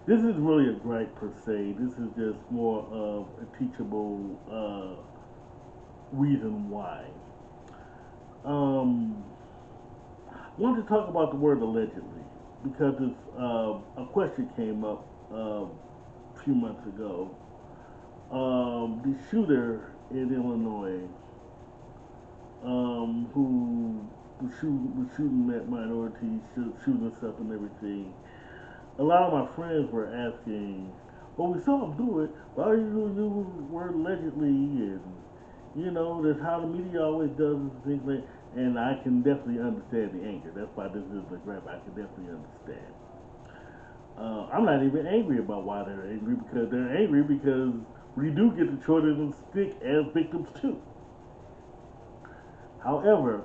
this is really a gripe per se. This is just more of a teachable reason why. Um, I wanted to talk about the word allegedly because a question came up a few months ago. The shooter in Illinois, who was shooting at minorities, shooting us up and everything. A lot of my friends were asking, "Well, we saw him do it. Why are you using the word allegedly?" And that's how the media always does things like. And I can definitely understand the anger. That's why this is a grab. I can definitely understand. I'm not even angry about why they're angry because they're angry because we do get the short end of the stick as victims too. However,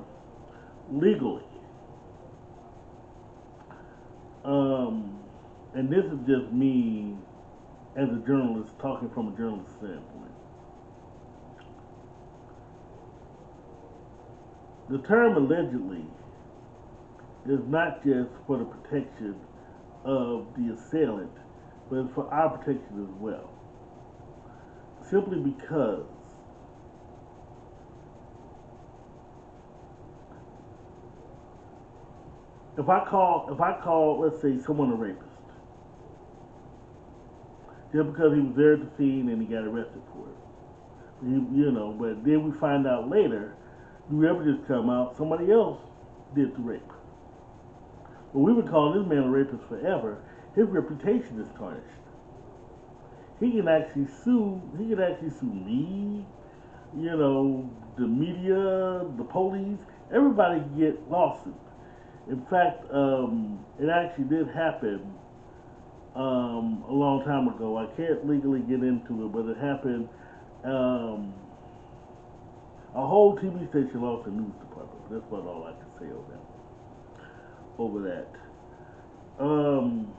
legally, um, and this is just me as a journalist talking from a journalist standpoint. The term allegedly is not just for the protection of the assailant, but it's for our protection as well. Simply because if I call let's say someone a rapist, just because he was there at the scene and he got arrested for it. But then we find out later, the evidence come out, somebody else did the rape. But we've been calling this man a rapist forever. His reputation is tarnished. He can actually sue. He can actually sue me. The media, the police. Everybody can get lawsuits. In fact, it actually did happen a long time ago. I can't legally get into it, but it happened. Um, a whole TV station lost the news department. That's about all I can say over that. Um,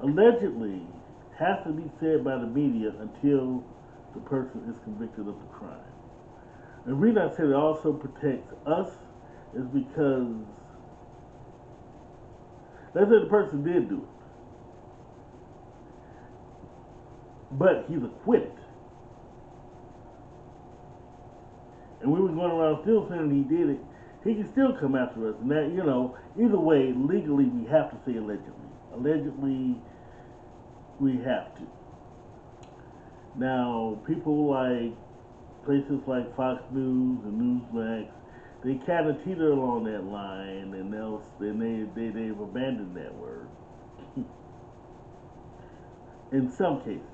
allegedly has to be said by the media until the person is convicted of the crime. And the reason I said it also protects us is because let's say the person did do it, but he's acquitted. And we were going around still saying he did it, he can still come after us. And that, either way, legally we have to say allegedly. Allegedly, we have to. Now, people like places like Fox News and Newsmax, they kind of teeter along that line, and they've abandoned that word in some cases.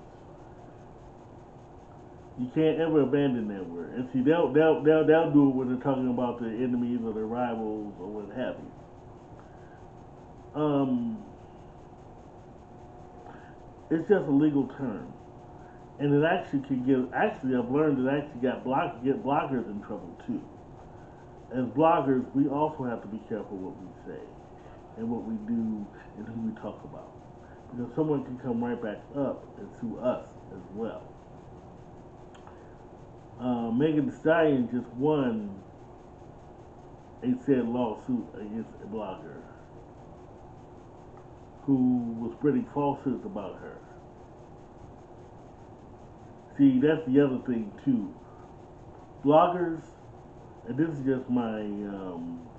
You can't ever abandon that word. And see, they'll do it when they're talking about their enemies or their rivals or what have you. It's just a legal term, and it actually can get. Actually, I've learned it actually get bloggers in trouble too. As bloggers, we also have to be careful what we say and what we do and who we talk about, because someone can come right back up and sue us as well. Megan Thee Stallion just won a said lawsuit against a blogger who was spreading falsehoods about her. See, that's the other thing too. Bloggers, and this is just my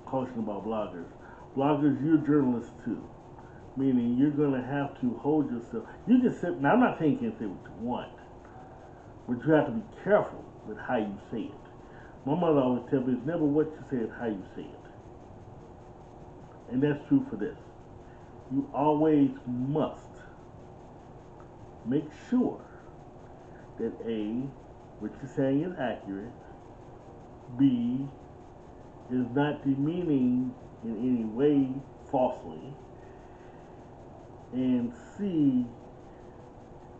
caution about bloggers. Bloggers, you're journalists too, meaning you're going to have to hold yourself. You can say, now I'm not saying you can't say what you want, but you have to be careful with how you say it. My mother always tells me it's never what you say, it's how you say it. And that's true for this. You always must make sure that A, what you're saying is accurate, B, is not demeaning in any way falsely, and C,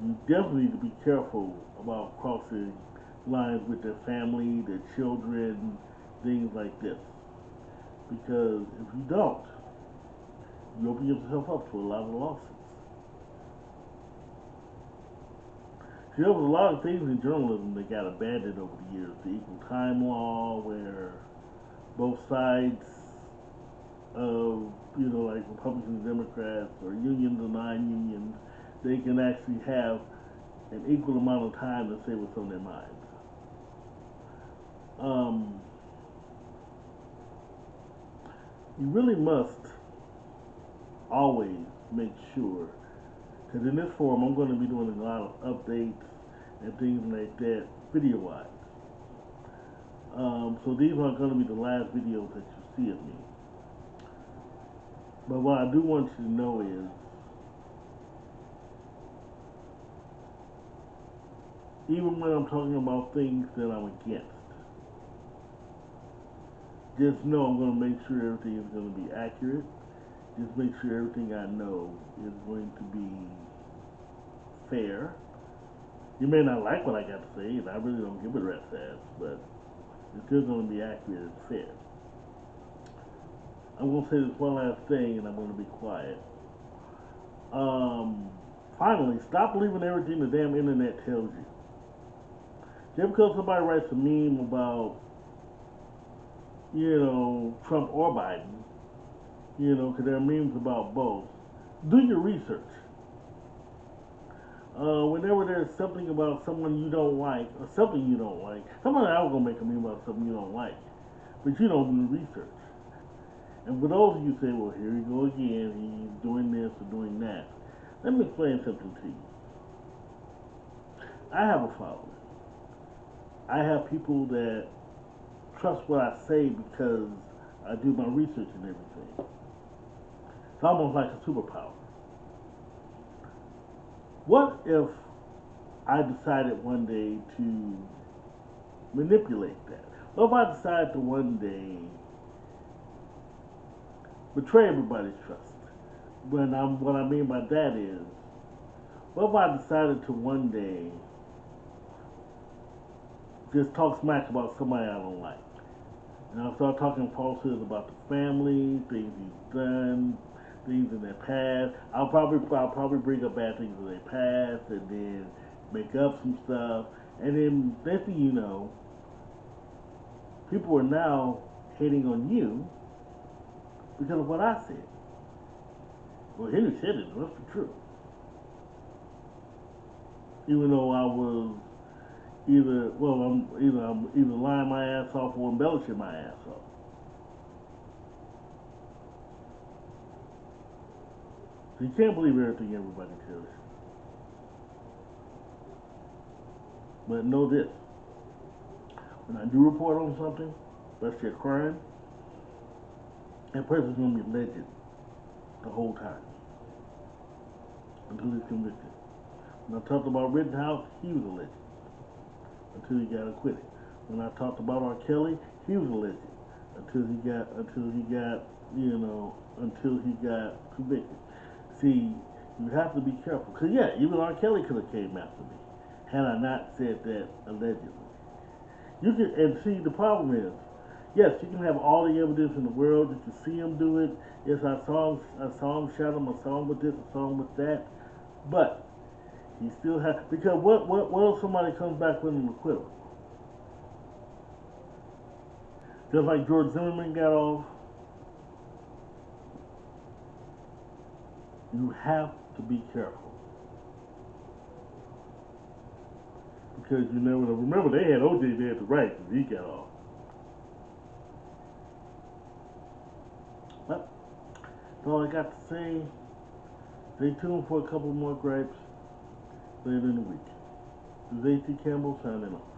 you definitely need to be careful about crossing lines with their family, their children, things like this. Because if you don't, you open yourself up to a lot of lawsuits. See, there was a lot of things in journalism that got abandoned over the years. The equal time law, where both sides of, like Republicans, Democrats, or unions or non-unions, they can actually have an equal amount of time to say what's on their minds. Um, you really must always make sure, because in this forum I'm going to be doing a lot of updates and things like that video-wise. So these aren't going to be the last videos that you see of me. But what I do want you to know is, even when I'm talking about things that I'm against, just know I'm going to make sure everything is going to be accurate. Just make sure everything I know is going to be fair. You may not like what I got to say, and I really don't give a rat's ass, but it's still going to be accurate and fair. I'm going to say this one last thing, and I'm going to be quiet. Um, Finally, stop believing everything the damn internet tells you. Just because somebody writes a meme about, Trump or Biden, because there are memes about both, do your research. Whenever there's something about someone you don't like, or something you don't like, somebody else gonna make a meme about something you don't like, but you don't do the research. And for those of you who say, well, here we go again, he's doing this or doing that, let me explain something to you. I have a following. I have people that trust what I say because I do my research and everything. It's almost like a superpower. What if I decided one day to manipulate that? What if I decided to one day betray everybody's trust? What I mean by that is, what if I decided to one day just talk smack about somebody I don't like? And I'll start talking falsehoods about the family, things he's done, things in their past. I'll probably bring up bad things in their past, and then make up some stuff. And then next thing you know, people are now hating on you because of what I said. Well, Henry said it must be true. Even though I was I'm either lying my ass off or embellishing my ass off. So you can't believe everything everybody tells you. But know this: when I do report on something, let's say a crime, that person's gonna be legend the whole time until he's convicted. When I talked about Rittenhouse, he was a legend until he got acquitted. When I talked about R. Kelly, he was a legend until he got convicted. See, you have to be careful. Cause yeah, even R. Kelly could have came after me had I not said that allegedly. You can and see the problem is, yes, you can have all the evidence in the world. You can see him do it. Yes, I saw him shot him. I saw him with this. I saw him with that. But he still has because what if somebody comes back with an acquittal? Just like George Zimmerman got off, you have to be careful because you never know. Remember, they had OJ there at the right because he got off. But that's all I got to say. Stay tuned for a couple more gripes later in the week. This is A.T. Campbell signing off.